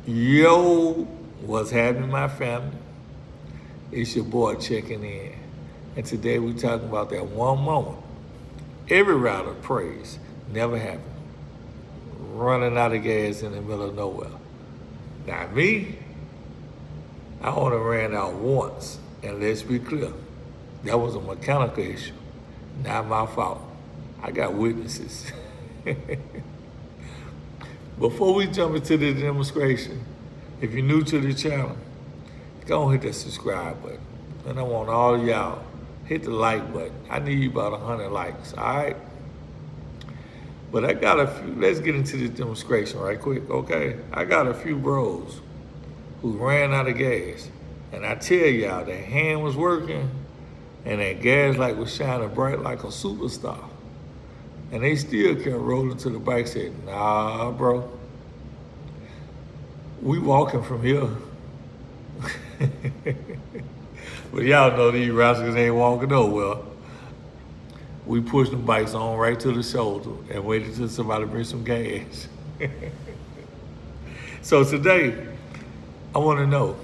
Yo, what's happening, my family? It's your boy checking in. And today we're talking about that one moment every rider prays never happened. Running out of gas in the middle of nowhere. Now, me, I only ran out once. And let's be clear, that was a mechanical issue, not my fault. I got witnesses. Before we jump into the demonstration, if you're new to the channel, go hit that subscribe button. And I want all of y'all, hit the like button. I need about 100 likes, all right? But I got a few, let's get into the demonstration right quick, okay? I got a few bros who ran out of gas. And I tell y'all, that hand was working and that gas light was shining bright like a superstar. And they still kept rolling to the bike, said, nah, bro, we walking from here. But y'all know these rascals ain't walking nowhere. We pushed the bikes on right to the shoulder and waited till somebody bring some gas. So today, I want to know,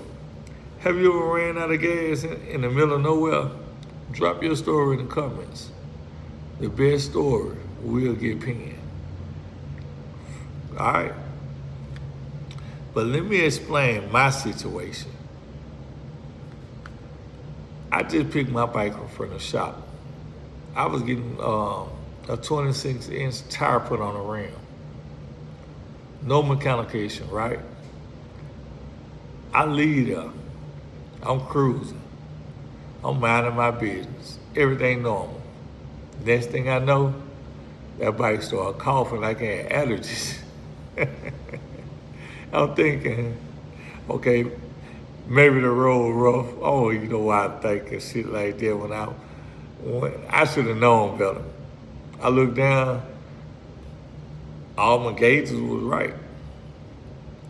have you ever ran out of gas in the middle of nowhere? Drop your story in the comments. The best story will get pinned. All right? But let me explain my situation. I just picked my bike up from the shop. I was getting a 26-inch tire put on the rim. No mechanical issue, right? I leave there. I'm cruising. I'm minding my business. Everything normal. Next thing I know, that bike started coughing like it had allergies. I'm thinking, okay, maybe the road rough. Oh, you know why I'm thinking shit like that when I should have known better. I looked down, all my gauges was right.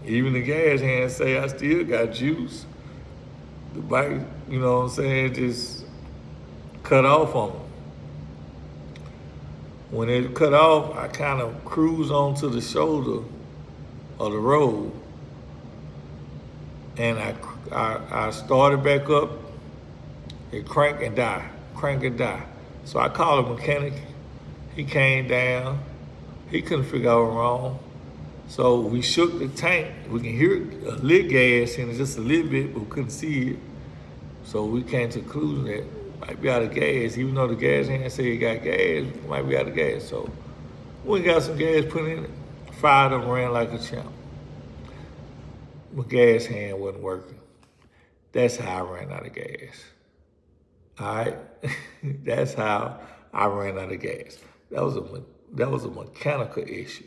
Even the gas hand say I still got juice. The bike, you know what I'm saying, just cut off on me. When it cut off, I kind of cruised onto the shoulder of the road, and I started back up. It crank and die, crank and die. So I called a mechanic. He came down. He couldn't figure out what was wrong. So we shook the tank. We can hear a little gas in it, just a little bit, but we couldn't see it. So we came to the conclusion that it might be out of gas. Even though the gas hand said it got gas, it might be out of gas. So we got some gas put in it, fired up, ran like a champ. My gas hand wasn't working. That's how I ran out of gas. All right? That's how I ran out of gas. That was a mechanical issue.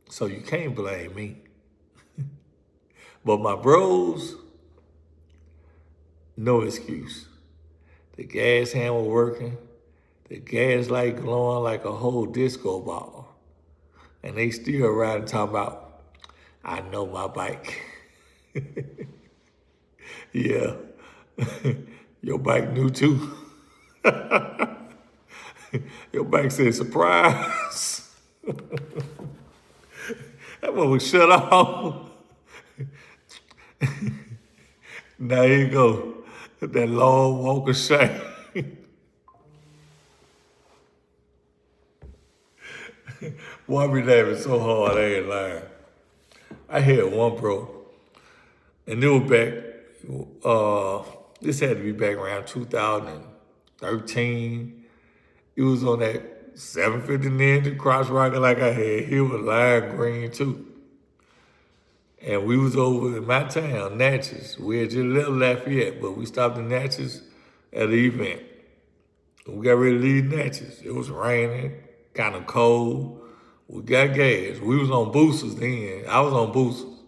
So you can't blame me. But my bros, no excuse. The gas hand was working. The gas light glowing like a whole disco ball. And they still riding talking about, I know my bike. Yeah, your bike knew too. Your bike said surprise. That one was shut off. Now here you go, that long walk of shame. Boy, I be laughing so hard, I ain't lying. I had one bro, and it was back, this had to be back around 2013. It was on that 750 Ninja cross rocket like I had. He was lime green too. And we was over in my town, Natchez. We had just left Lafayette, but we stopped in Natchez at an event. We got ready to leave Natchez. It was raining, kind of cold. We got gas. We was on boosters then. I was on boosters.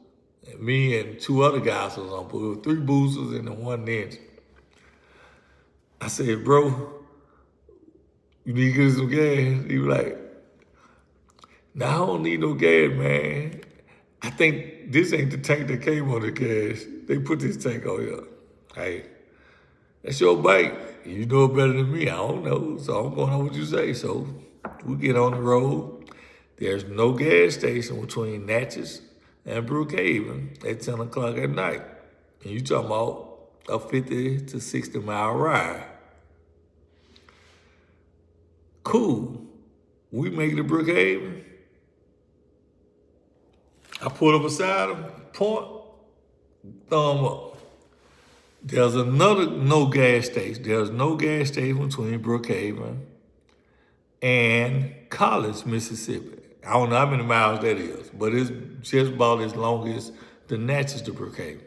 And me and two other guys was on boosters. 3 boosters and then 1 Ninja. I said, bro, you need to get some gas? He was like, nah, I don't need no gas, man. I think this ain't the tank that came on the gas. They put this tank on here. Hey, that's your bike. You know it better than me. I don't know. So I'm going on what you say. So we get on the road. There's no gas station between Natchez and Brookhaven at 10 o'clock at night. And you talking about a 50 to 60 mile ride. Cool. We make it to Brookhaven. I pulled up beside him, point, thumb up. There's another no gas station. There's no gas station between Brookhaven and Collins, Mississippi. I don't know how many miles that is, but it's just about as long as the Natchez to Brookhaven.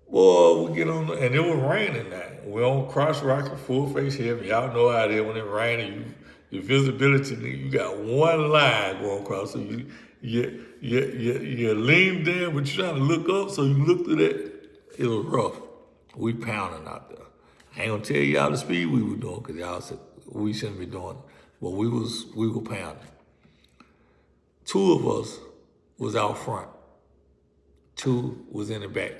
Boy, we get on, and it was raining now. We're on Cross Rocket, full face heavy. Y'all know how it is when it raining. Your visibility, you got one line going across, so you lean down, but you're trying to look up, so you look through that. It was rough. We pounding out there. I ain't gonna tell y'all the speed we were doing, because y'all said we shouldn't be doing it. But we were pounding. Two of us was out front. Two was in the back.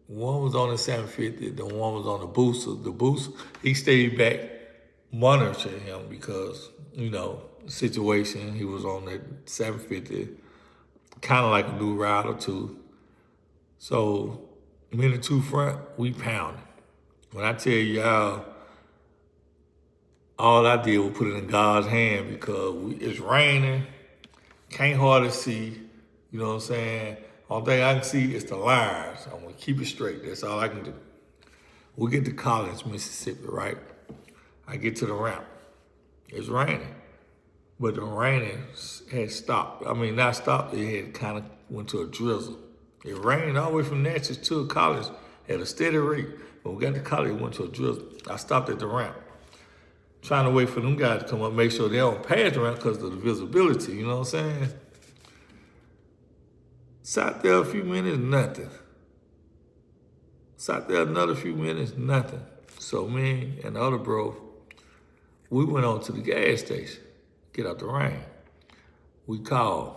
One was on the 750, the one was on the booster. The booster, he stayed back monitoring him because, situation. He was on that 750, kind of like a new rider too. So, me and the two front, we pounded. When I tell y'all, all I did was put it in God's hand because it's raining, can't hardly see, you know what I'm saying? Only thing I can see is the lines. I'm gonna keep it straight, that's all I can do. We get to Collins, Mississippi, right? I get to the ramp. It's raining, but the raining had stopped. I mean, not stopped, it had kind of went to a drizzle. It rained all the way from Natchez to Collins at a steady rate. When we got to Collins, it went to a drizzle. I stopped at the ramp, trying to wait for them guys to come up, make sure they don't pass the ramp because of the visibility, you know what I'm saying? Sat there a few minutes, nothing. Sat there another few minutes, nothing. So me and the other bro, we went on to the gas station, get out the rain. We called.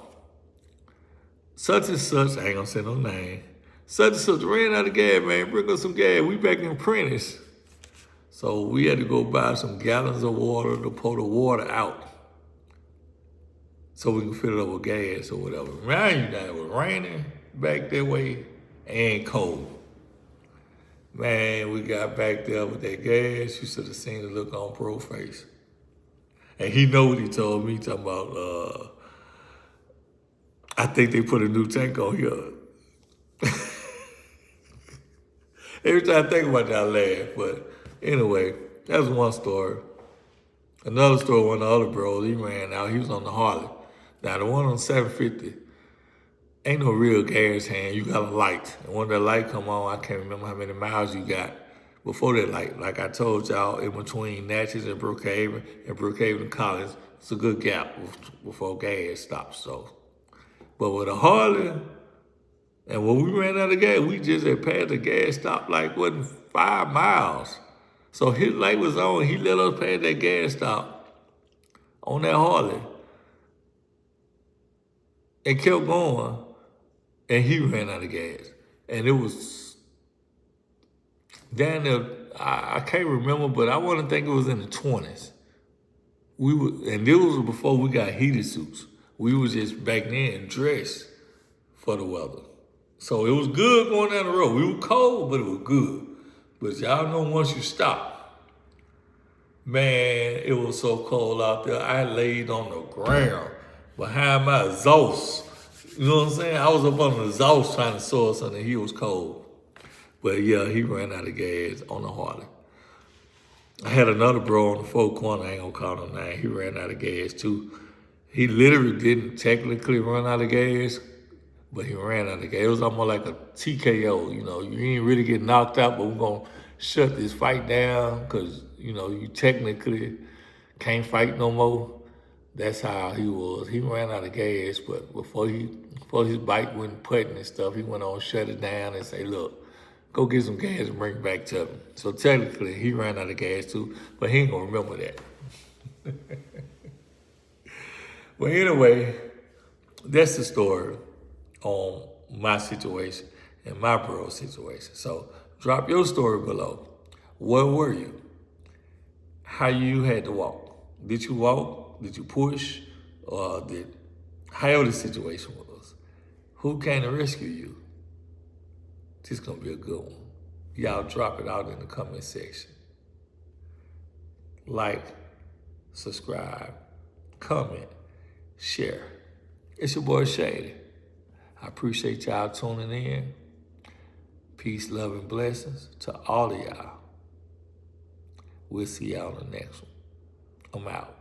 Such and such, I ain't gonna say no name. Such and such ran out of gas, man, bring us some gas. We back in Prentice. So we had to go buy some gallons of water to pour the water out so we can fill it up with gas or whatever. Remind you that it was raining back that way and cold. Man, we got back there with that gas. You should have seen the look on Pro's face. And he know what he told me, talking about, I think they put a new tank on here. Every time I think about that, I laugh. But anyway, that was one story. Another story, one of the other bros, he ran out. He was on the Harley. Now, the one on 750, ain't no real gas hand. You got a light. And when that light come on, I can't remember how many miles you got before that light. Like I told y'all, in between Natchez and Brookhaven and Collins, it's a good gap before gas stops. So, but with a Harley, and when we ran out of gas, we just had passed the gas stop like, 5 miles. So his light was on, he let us pass that gas stop on that Harley. And kept going, and he ran out of gas. And it was down there, I can't remember, but I want to think it was in the 20s. And this was before we got heated suits. We was just back then dressed for the weather. So it was good going down the road. We were cold, but it was good. But y'all know once you stop, man, it was so cold out there. I laid on the ground behind my exhaust. You know what I'm saying? I was up on the exhaust trying to source something. He was cold. But yeah, he ran out of gas on the Harley. I had another bro on the four corner, I ain't gonna call him name. He ran out of gas too. He literally didn't technically run out of gas, but he ran out of gas. It was almost like a TKO, you ain't really get knocked out, but we're gonna shut this fight down because, you technically can't fight no more. That's how he was. He ran out of gas, but before his bike went putting and stuff, he went on, shut it down and say, look, go get some gas and bring it back to me. So technically, he ran out of gas too, but he ain't gonna remember that. Well, anyway, that's the story on my situation and my bro's situation. So drop your story below. Where were you? How you had to walk? Did you walk? Did you push? Or however the situation was, who came to rescue you? This is gonna be a good one. Y'all drop it out in the comment section. Like, subscribe, comment, share. It's your boy Shady. I appreciate y'all tuning in. Peace, love, and blessings to all of y'all. We'll see y'all on the next one. I'm out.